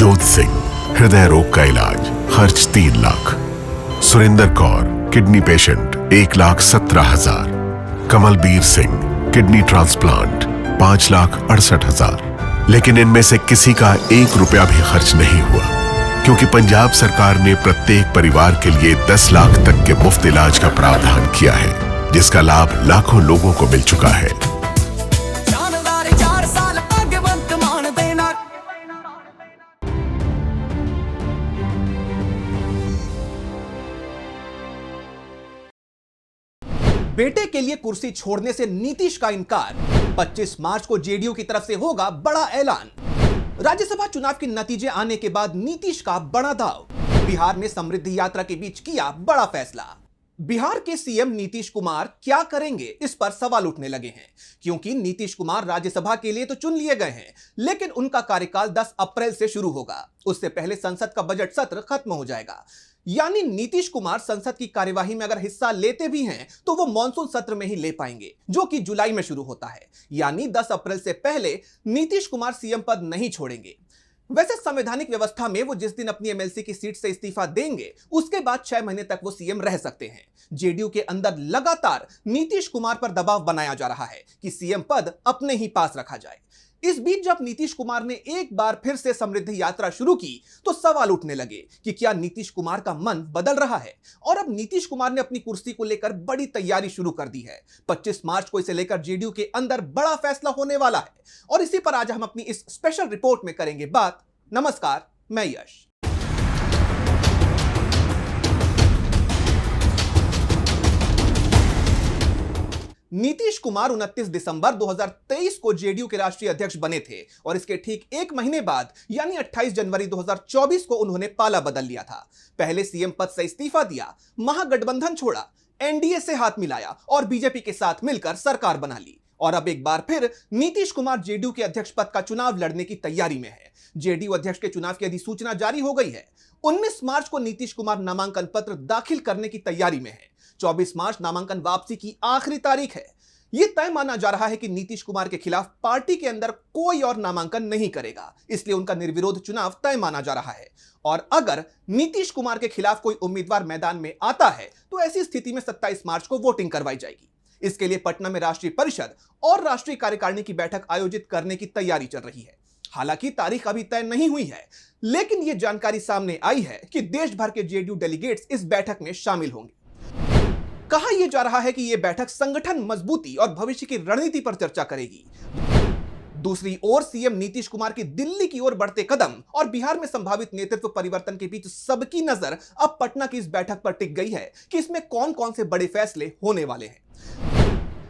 जोत सिंह, हृदय रोग का इलाज, खर्च 3 lakh. Surendra Kaur, kidney patient, 1,17,000। Kamalbir Singh, kidney transplant, 5,68,000। लेकिन इनमें से किसी का 1 रुपया भी खर्च नहीं हुआ, क्योंकि पंजाब सरकार ने प्रत्येक परिवार के लिए 10 लाख तक के मुफ्त इलाज का प्रावधान किया है, जिसका लाभ लाखों लोगों को मिल चुका है। बेटे के लिए कुर्सी छोड़ने से नीतीश का इनकार। 25 मार्च को जेडीयू की तरफ से होगा बड़ा ऐलान। राज्यसभा चुनाव के नतीजे आने के बाद नीतीश का बड़ा दाव। बिहार में समृद्धि यात्रा के बीच किया बड़ा फैसला। बिहार के सीएम नीतीश कुमार क्या करेंगे, इस पर सवाल उठने लगे हैं, क्योंकि नीतीश कुमार राज्यसभा के लिए तो चुन लिए गए हैं, लेकिन उनका कार्यकाल 10 अप्रैल से शुरू होगा। उससे पहले संसद का बजट सत्र खत्म हो जाएगा। यानी नीतीश कुमार संसद की कार्यवाही में अगर हिस्सा लेते भी हैं तो वो मॉनसून सत्र में ही ले पाएंगे, जो कि जुलाई में शुरू होता है। यानी 10 अप्रैल से पहले नीतीश कुमार सीएम पद नहीं छोड़ेंगे। वैसे संवैधानिक व्यवस्था में वो जिस दिन अपनी एमएलसी की सीट से इस्तीफा देंगे, उसके बाद 6 महीने तक वो सीएम रह सकते हैं। जेडीयू के अंदर लगातार नीतीश कुमार पर दबाव बनाया जा रहा है कि सीएम पद अपने ही पास रखा जाए। इस बीच जब नीतीश कुमार ने एक बार फिर से समृद्धि यात्रा शुरू की तो सवाल उठने लगे कि क्या नीतीश कुमार का मन बदल रहा है, और अब नीतीश कुमार ने अपनी कुर्सी को लेकर बड़ी तैयारी शुरू कर दी है। 25 मार्च को इसे लेकर जेडीयू के अंदर बड़ा फैसला होने वाला है, और इसी पर आज हम अपनी इस स्पेशल रिपोर्ट में करेंगे बात। नमस्कार, मैं यश। नीतीश कुमार 29 दिसंबर 2023 को जेडीयू के राष्ट्रीय अध्यक्ष बने थे, और इसके ठीक 1 महीने बाद यानी 28 जनवरी 2024 को उन्होंने पाला बदल लिया था। पहले सीएम पद से इस्तीफा दिया, महागठबंधन छोड़ा, एनडीए से हाथ मिलाया और बीजेपी के साथ मिलकर सरकार बना ली, और अब एक बार फिर नीतीश कुमार जेडीयू के अध्यक्ष पद का चुनाव लड़ने की तैयारी में है। जेडीयू अध्यक्ष के चुनाव की अधिसूचना जारी हो गई है। 19 मार्च को नीतीश कुमार नामांकन पत्र दाखिल करने की तैयारी में है। 24 मार्च नामांकन वापसी की आखिरी तारीख है। यह तय माना जा रहा है कि नीतीश कुमार के खिलाफ पार्टी के अंदर कोई और नामांकन नहीं करेगा, इसलिए उनका निर्विरोध चुनाव तय माना जा रहा है। और अगर नीतीश कुमार के खिलाफ कोई उम्मीदवार मैदान में आता है तो ऐसी स्थिति में 27 मार्च को वोटिंग करवाई जाएगी। इसके लिए पटना में राष्ट्रीय परिषद और राष्ट्रीय कार्यकारिणी की बैठक आयोजित करने की तैयारी चल रही है। हालांकि तारीख अभी तय नहीं हुई है, लेकिन यह जानकारी सामने आई है कि देश भर के जेडीयू डेलीगेट्स इस बैठक में शामिल होंगे। कहा यह जा रहा है कि यह बैठक संगठन मजबूती और भविष्य की रणनीति पर चर्चा करेगी। दूसरी ओर सीएम नीतीश कुमार की दिल्ली की ओर बढ़ते कदम और बिहार में संभावित नेतृत्व परिवर्तन के बीच सबकी नजर अब पटना की इस बैठक पर टिक गई है कि इसमें कौन कौन से बड़े फैसले होने वाले हैं।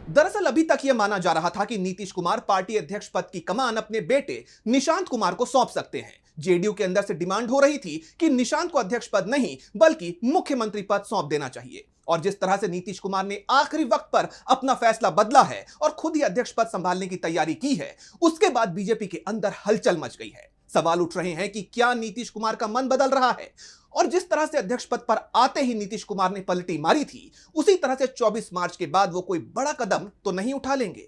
दरअसल अभी तक यह माना जा रहा था कि नीतीश कुमार पार्टी अध्यक्ष पद की कमान अपने बेटे निशांत कुमार को सौंप सकते हैं। जेडीयू के अंदर से डिमांड हो रही थी कि निशांत को अध्यक्ष पद नहीं बल्कि मुख्यमंत्री पद सौंप देना चाहिए, और जिस तरह से नीतीश कुमार ने आखिरी वक्त पर अपना फैसला बदला है और खुद ही अध्यक्ष पद संभालने की तैयारी की है, उसके बाद बीजेपी के अंदर हलचल मच गई है। सवाल उठ रहे हैं कि क्या नीतीश कुमार का मन बदल रहा है, और जिस तरह से अध्यक्ष पद पर आते ही नीतीश कुमार ने पलटी मारी थी, उसी तरह से 24 मार्च के बाद वो कोई बड़ा कदम तो नहीं उठा लेंगे।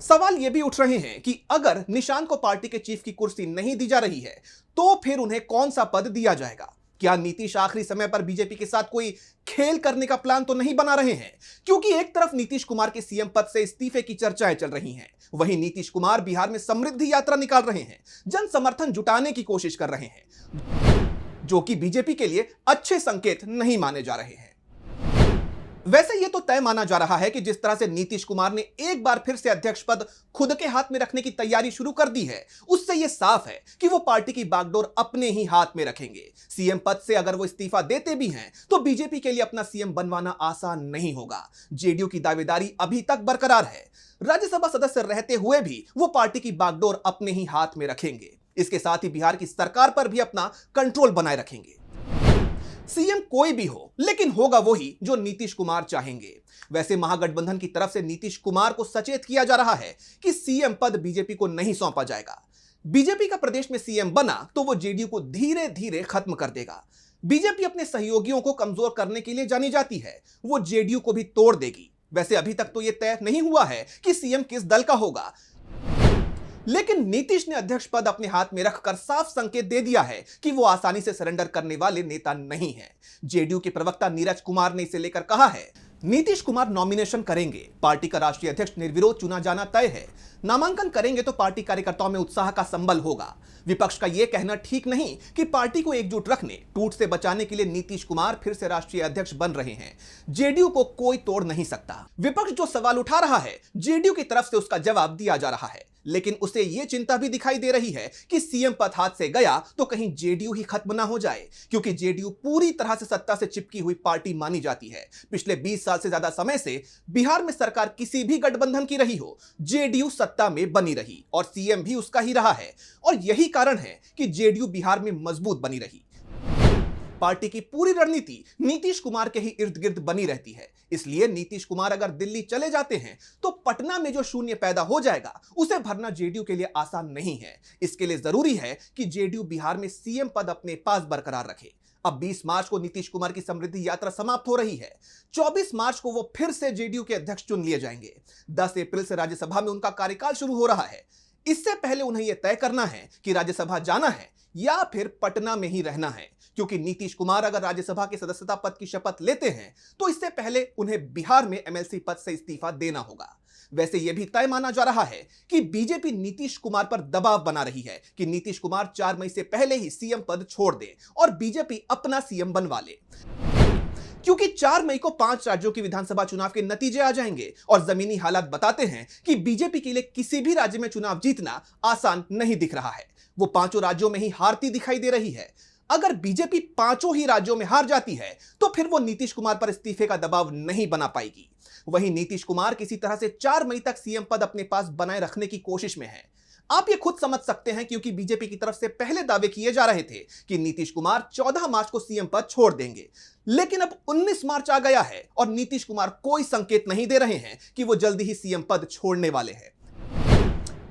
सवाल ये भी उठ रहे हैं कि अगर निशांत को पार्टी के चीफ की कुर्सी नहीं दी जा रही है तो फिर उन्हें कौन सा पद दिया जाएगा। क्या नीतीश आखिरी समय पर बीजेपी के साथ कोई खेल करने का प्लान तो नहीं बना रहे हैं, क्योंकि एक तरफ नीतीश कुमार के सीएम पद से इस्तीफे की चर्चाएं चल रही हैं, वहीं नीतीश कुमार बिहार में समृद्धि यात्रा निकाल रहे हैं, जन समर्थन जुटाने की कोशिश कर रहे हैं, जो कि बीजेपी के लिए अच्छे संकेत नहीं माने जा रहे हैं। वैसे यह तो तय माना जा रहा है कि जिस तरह से नीतीश कुमार ने एक बार फिर से अध्यक्ष पद खुद के हाथ में रखने की तैयारी शुरू कर दी है, उससे यह साफ है कि वो पार्टी की बागडोर अपने ही हाथ में रखेंगे। सीएम पद से अगर वो इस्तीफा देते भी हैं तो बीजेपी के लिए अपना सीएम बनवाना आसान नहीं होगा। जेडीयू की दावेदारी अभी तक बरकरार है। राज्यसभा सदस्य रहते हुए भी वो पार्टी की बागडोर अपने ही हाथ में रखेंगे। इसके साथ ही बिहार की सरकार पर भी अपना कंट्रोल बनाए रखेंगे। सीएम कोई भी हो, लेकिन होगा वही जो नीतीश कुमार चाहेंगे। वैसे महागठबंधन की तरफ से नीतीश कुमार को सचेत किया जा रहा है कि सीएम पद बीजेपी को नहीं सौंपा जाएगा। बीजेपी का प्रदेश में सीएम बना तो वो जेडीयू को धीरे धीरे खत्म कर देगा। बीजेपी अपने सहयोगियों को कमजोर करने के लिए जानी जाती है, वो जेडीयू को भी तोड़ देगी। वैसे अभी तक तो यह तय नहीं हुआ है कि सीएम किस दल का होगा, लेकिन नीतीश ने अध्यक्ष पद अपने हाथ में रखकर साफ संकेत दे दिया है कि वो आसानी से सरेंडर करने वाले नेता नहीं है। जेडीयू के प्रवक्ता नीरज कुमार ने इसे लेकर कहा है, नीतीश कुमार नॉमिनेशन करेंगे, पार्टी का राष्ट्रीय अध्यक्ष निर्विरोध चुना जाना तय है। नामांकन करेंगे तो पार्टी कार्यकर्ताओं में उत्साह का संबल होगा। विपक्ष का यह कहना ठीक नहीं कि पार्टी को एकजुट रखने, टूट से बचाने के लिए नीतीश कुमार फिर से राष्ट्रीय अध्यक्ष बन रहे हैं। जेडीयू को कोई तोड़ नहीं सकता। विपक्ष जो सवाल उठा रहा है, जेडीयू की तरफ से उसका जवाब दिया जा रहा है, लेकिन उसे यह चिंता भी दिखाई दे रही है कि सीएम पद हाथ से गया तो कहीं जेडीयू ही खत्म ना हो जाए, क्योंकि जेडीयू पूरी तरह से सत्ता से चिपकी हुई पार्टी मानी जाती है। पिछले 20 साल से ज्यादा समय से बिहार में सरकार किसी भी गठबंधन की रही हो, जेडीयू सत्ता में बनी रही और सीएम भी उसका ही रहा है, और यही कारण है कि जेडीयू बिहार में मजबूत बनी रही। पार्टी की पूरी रणनीति नीतीश कुमार के ही इर्द गिर्द बनी रहती है। इसलिए नीतीश कुमार अगर दिल्ली चले जाते हैं तो पटना में जो शून्य पैदा हो जाएगा उसे भरना जेडीयू के लिए आसान नहीं है। इसके लिए जरूरी है कि जेडीयू बिहार में सीएम पद अपने पास बरकरार रखे। अब 20 मार्च को नीतीश कुमार की समृद्धि यात्रा समाप्त हो रही है। 24 मार्च को वो फिर से जेडीयू के अध्यक्ष चुन लिए जाएंगे। 10 अप्रैल से राज्यसभा में उनका कार्यकाल शुरू हो रहा है। इससे पहले उन्हें यह तय करना है कि राज्यसभा जाना है या फिर पटना में ही रहना है, क्योंकि नीतीश कुमार अगर राज्यसभा के सदस्यता पद की शपथ लेते हैं तो इससे पहले उन्हें बिहार में एमएलसी पद से इस्तीफा देना होगा। वैसे यह भी तय माना जा रहा है कि बीजेपी नीतीश कुमार पर दबाव बना रही है कि नीतीश कुमार 4 मई से पहले ही सीएम पद छोड़ दें और बीजेपी अपना सीएम बनवा ले, क्योंकि 4 मई को 5 राज्यों की विधानसभा चुनाव के नतीजे आ जाएंगे और जमीनी हालात बताते हैं कि बीजेपी के लिए किसी भी राज्य में चुनाव जीतना आसान नहीं दिख रहा है। वो 5 राज्यों में ही हारती दिखाई दे रही है। अगर बीजेपी 5 ही राज्यों में हार जाती है तो फिर वो नीतीश कुमार पर इस्तीफे का दबाव नहीं बना पाएगी। वहीं नीतीश कुमार किसी तरह से 4 मई तक सीएम पद अपने पास बनाए रखने की कोशिश में है। आप ये खुद समझ सकते हैं, क्योंकि बीजेपी की तरफ से पहले दावे किए जा रहे थे कि नीतीश कुमार 14 मार्च को सीएम पद छोड़ देंगे, लेकिन अब 19 मार्च आ गया है और नीतीश कुमार कोई संकेत नहीं दे रहे हैं कि वो जल्दी ही सीएम पद छोड़ने वाले हैं।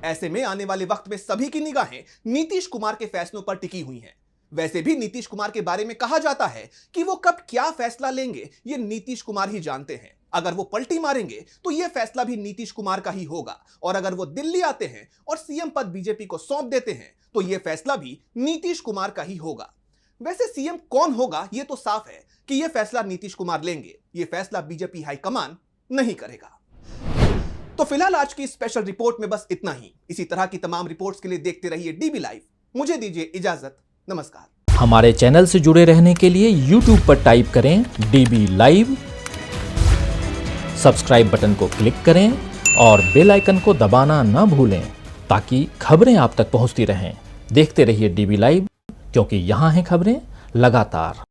ऐसे में आने वाले वक्त में सभी की निगाहें नीतीश कुमार के फैसलों पर टिकी हुई हैं। वैसे भी नीतीश कुमार के बारे में कहा जाता है कि वो कब क्या फैसला लेंगे ये नीतीश कुमार ही जानते हैं। अगर वो पलटी मारेंगे तो ये फैसला भी नीतीश कुमार का ही होगा, और अगर वो दिल्ली आते हैं और सीएम पद बीजेपी को सौंप देते हैं तो ये फैसला भी नीतीश कुमार का ही होगा। वैसे सीएम कौन होगा ये तो साफ है कि ये फैसला नीतीश कुमार लेंगे, ये फैसला बीजेपी हाईकमान नहीं करेगा। तो फिलहाल आज की स्पेशल रिपोर्ट में बस इतना ही। इसी तरह की तमाम रिपोर्ट्स के लिए देखते रहिए डीबी लाइव। मुझे दीजिए इजाजत, नमस्कार। हमारे चैनल से जुड़े रहने के लिए YouTube पर टाइप करें डीबी लाइव, सब्सक्राइब बटन को क्लिक करें और बेल आइकन को दबाना ना भूलें ताकि खबरें आप तक पहुंचती रहें। देखते रहिए डीबी लाइव, क्योंकि यहाँ हैं खबरें लगातार।